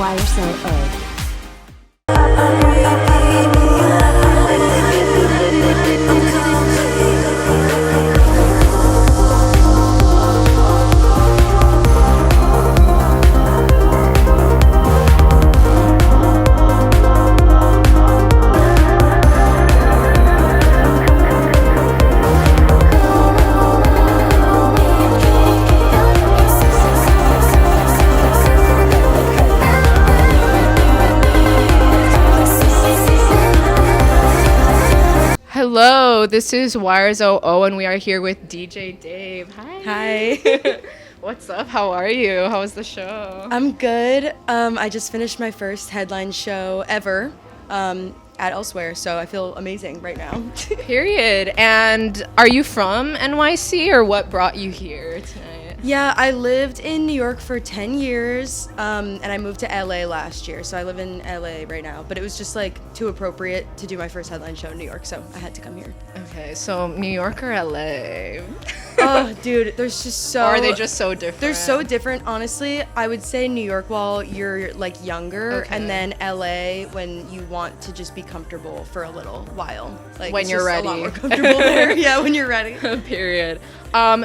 Why you're so old. Hello, this is Wires OO and we are here with DJ Dave. Hi. What's up? How are you? How was the show? I'm good. I just finished my first headline show ever at Elsewhere, so I feel amazing right now. Period. And are you from NYC or what brought you here tonight? Yeah, I lived in New York for 10 years, and I moved to LA last year, so I live in LA right now. But it was just like too appropriate to do my first headline show in New York, so I had to come here. Okay, so New York or LA? Oh, dude, there's just so... Or are they just so different? They're so different, honestly. I would say New York while you're like younger, Okay. and then LA when you want to just be comfortable for a little while. Like When it's you're just ready. a lot more comfortable there. Yeah, when you're ready. Period.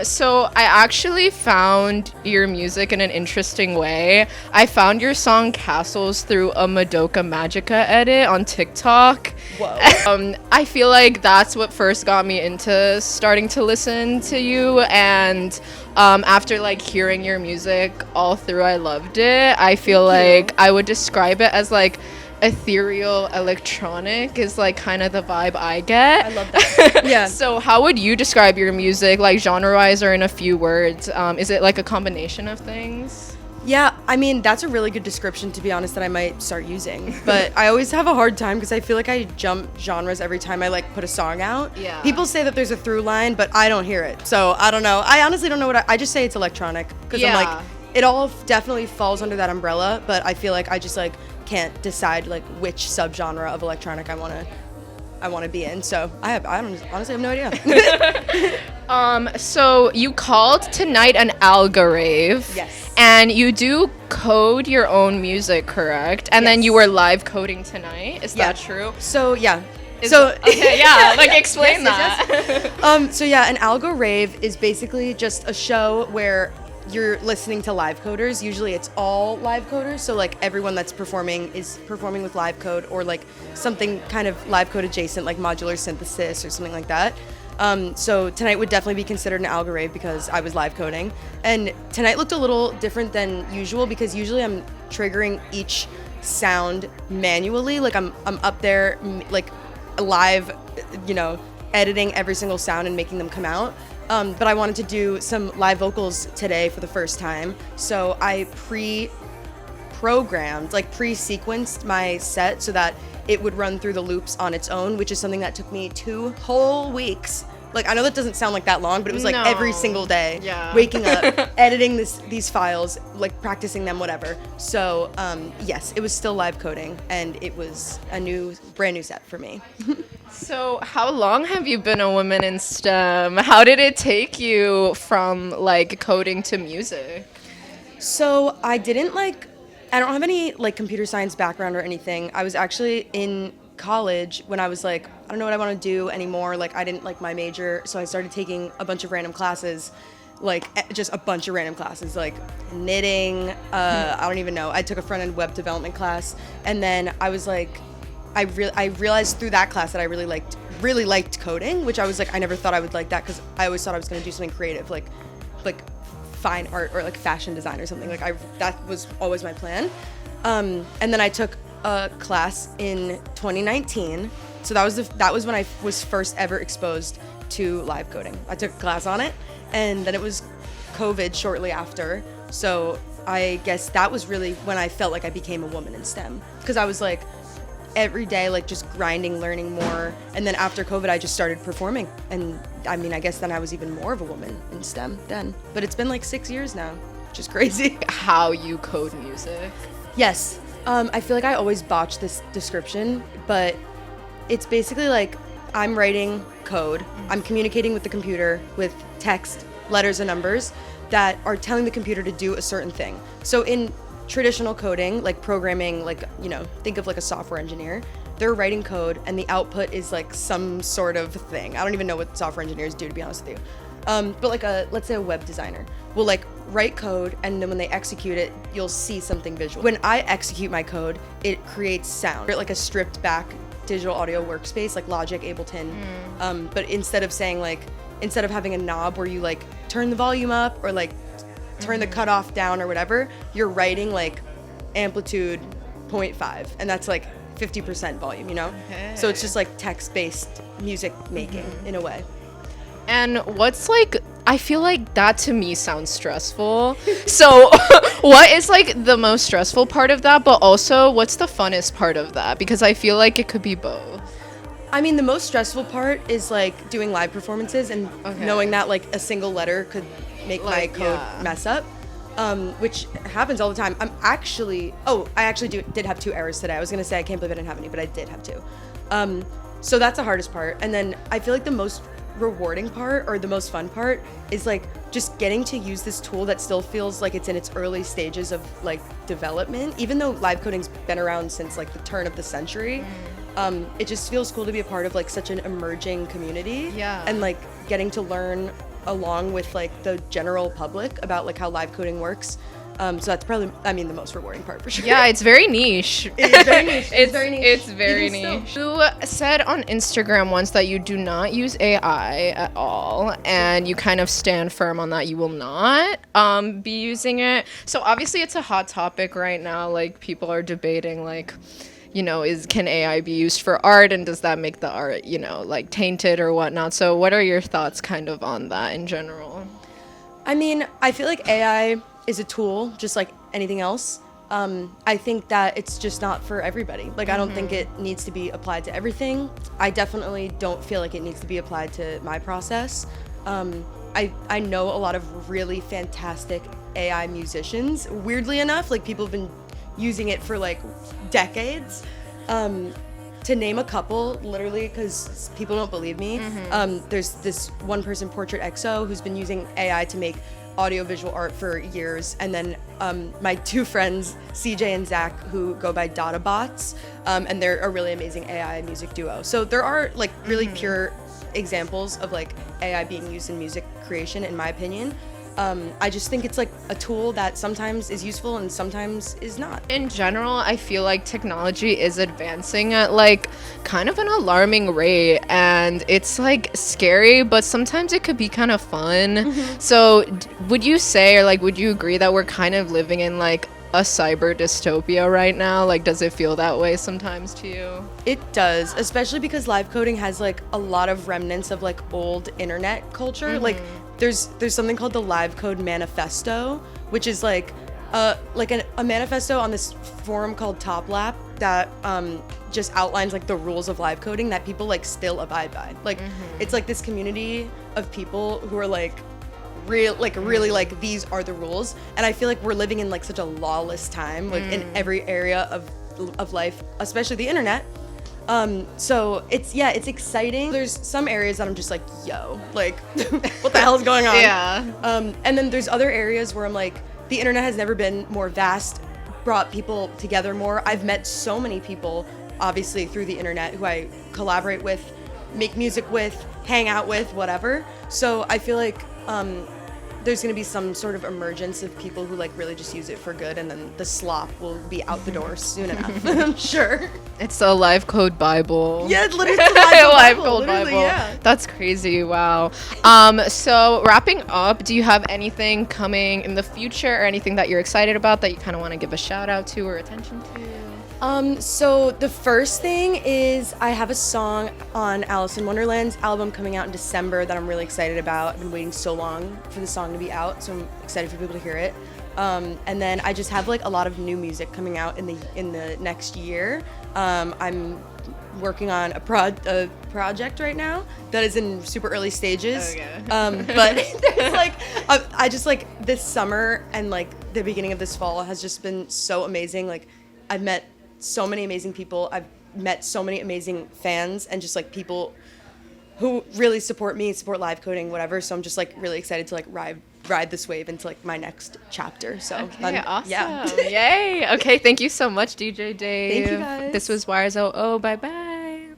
So I actually found your music in an interesting way. I found your song Castles through a Madoka Magica edit on TikTok. Whoa. I feel like that's what first got me into starting to listen to you, and after like hearing your music all through, I loved it. I feel Thank like I would describe it as like ethereal electronic is like kind of the vibe I get. I love that. Yeah. So how would you describe your music, like genre-wise or in a few words? Is it like a combination of things? Yeah, I mean, that's a really good description, to be honest, that I might start using. But I always have a hard time because I feel like I jump genres every time I like put a song out. Yeah. People say that there's a through line, but I don't hear it. So I don't know. I honestly don't know what I just say it's electronic because I'm Yeah. like, it all definitely falls under that umbrella, but I feel like I just like can't decide like which subgenre of electronic I want to be in. So I honestly have no idea. So you called tonight an algorave. Yes. And you do code your own music, correct? And then Yes. you were live coding tonight. Is Yeah. that true? So yeah. Okay, yeah, like explain Yes, that. So yeah, an algorave is basically just a show where you're listening to live coders. Usually it's all live coders, so like everyone that's performing is performing with live code or like something kind of live code adjacent, like modular synthesis or something like that. So tonight would definitely be considered an algorave because I was live coding. And tonight looked a little different than usual because usually I'm triggering each sound manually. Like I'm up there like live, editing every single sound and making them come out. But I wanted to do some live vocals today for the first time. So I pre-programmed, like pre-sequenced my set so that it would run through the loops on its own, which is something that took me 2 whole weeks. Like, I know that doesn't sound like that long, but it was like No. every single day, Yeah. waking up, editing these files, like practicing them, whatever. So yes, it was still live coding, and it was a brand new set for me. So how long have you been a woman in STEM? How did it take you from like coding to music? So I don't have any like computer science background or anything. I was actually in college when I was like, I don't know what I want to do anymore. Like I didn't like my major, so I started taking a bunch of random classes, like just a bunch of random classes, like knitting. I don't even know. I took a front end web development class, and then I was like, I realized through that class that I really liked coding, which I was like, I never thought I would like that because I always thought I was going to do something creative, like fine art or like fashion design or something. That was always my plan. And then I took a class in 2019. So that was when I was first ever exposed to live coding. I took a class on it, and then it was COVID shortly after. So I guess that was really when I felt like I became a woman in STEM, because I was like every day like just grinding, learning more. And then after COVID, I just started performing. And I mean, I guess then I was even more of a woman in STEM then. But it's been like 6 years now, which is crazy. How you code music? Yes. I feel like I always botch this description, but it's basically like I'm writing code. I'm communicating with the computer with text, letters, and numbers that are telling the computer to do a certain thing. So in traditional coding, like programming, like, you know, think of like a software engineer. They're writing code and the output is like some sort of thing. I don't even know what software engineers do, to be honest with you. But like let's say a web designer will like write code, and then when they execute it, you'll see something visual. When I execute my code, it creates sound, like a stripped back digital audio workspace, like Logic, Ableton. But instead of having a knob where you like turn the volume up or like turn the cutoff down or whatever, you're writing like amplitude 0.5, and that's like 50% volume, you know? Okay. So it's just like text-based music making in a way. And what's like, I feel like that to me sounds stressful. So what is like the most stressful part of that, but also what's the funnest part of that? Because I feel like it could be both. I mean, the most stressful part is like doing live performances and knowing that like a single letter could make my code mess up, which happens all the time. I actually did have 2 errors today. I was gonna say I can't believe I didn't have any, but I did have 2. So that's the hardest part. And then I feel like the most rewarding part, or the most fun part, is like just getting to use this tool that still feels like it's in its early stages of like development. Even though live coding's been around since like the turn of the century, it just feels cool to be a part of like such an emerging community. Yeah. And like getting to learn along with like the general public about like how live coding works. So that's probably, I mean, the most rewarding part for sure. Yeah, it's very niche. It is very niche. It's very niche. It's very niche. You said on Instagram once that you do not use AI at all, and you kind of stand firm on that. You will not be using it. So obviously it's a hot topic right now. Like people are debating like, you know, can AI be used for art, and does that make the art, you know, like tainted or whatnot? So what are your thoughts kind of on that in general? I mean, I feel like AI is a tool just like anything else. I think that it's just not for everybody. Like, I don't think it needs to be applied to everything. I definitely don't feel like it needs to be applied to my process. I know a lot of really fantastic AI musicians. Weirdly enough, like people have been using it for like decades. To name a couple, literally, because people don't believe me, there's this one person, Portrait XO, who's been using AI to make audiovisual art for years, and then my 2 friends, CJ and Zach, who go by Databots, and they're a really amazing AI music duo. So there are like really pure examples of like AI being used in music creation, in my opinion. I just think it's like a tool that sometimes is useful and sometimes is not. In general, I feel like technology is advancing at like kind of an alarming rate, and it's like scary, but sometimes it could be kind of fun. So would you say, or like would you agree that we're kind of living in like a cyber dystopia right now? Like, does it feel that way sometimes to you? It does, especially because live coding has like a lot of remnants of like old internet culture. Like there's something called the Live Code Manifesto, which is like a manifesto on this forum called TopLap that just outlines like the rules of live coding that people like still abide by. Like it's like this community of people who are like really like these are the rules, and I feel like we're living in like such a lawless time, like in every area of life, especially the internet. So it's exciting. There's some areas that I'm just like, yo, like what the hell is going on? Yeah. And then there's other areas where I'm like, the internet has never been more vast, brought people together more. I've met so many people, obviously through the internet, who I collaborate with, make music with, hang out with, whatever. So I feel like there's going to be some sort of emergence of people who like really just use it for good, and then the slop will be out the door soon enough. I'm sure. It's a live code Bible. Yeah, literally it's a live code Bible. Yeah. That's crazy. Wow. So wrapping up, do you have anything coming in the future, or anything that you're excited about that you kind of want to give a shout out to or attention to? So the first thing is I have a song on Alice in Wonderland's album coming out in December that I'm really excited about. I've been waiting so long for the song to be out, so I'm excited for people to hear it. And then I just have like a lot of new music coming out in the next year. I'm working on a project right now that is in super early stages. Okay. But there's like I just like this summer and like the beginning of this fall has just been so amazing. Like I've met so many amazing people. I've met so many amazing fans and just like people who really support me, support live coding, whatever. So I'm just like really excited to like ride this wave into like my next chapter. So Okay, awesome. Yeah. Yay. Okay, thank you so much, DJ Dave. Thank you guys. This was Wires OO. Bye bye.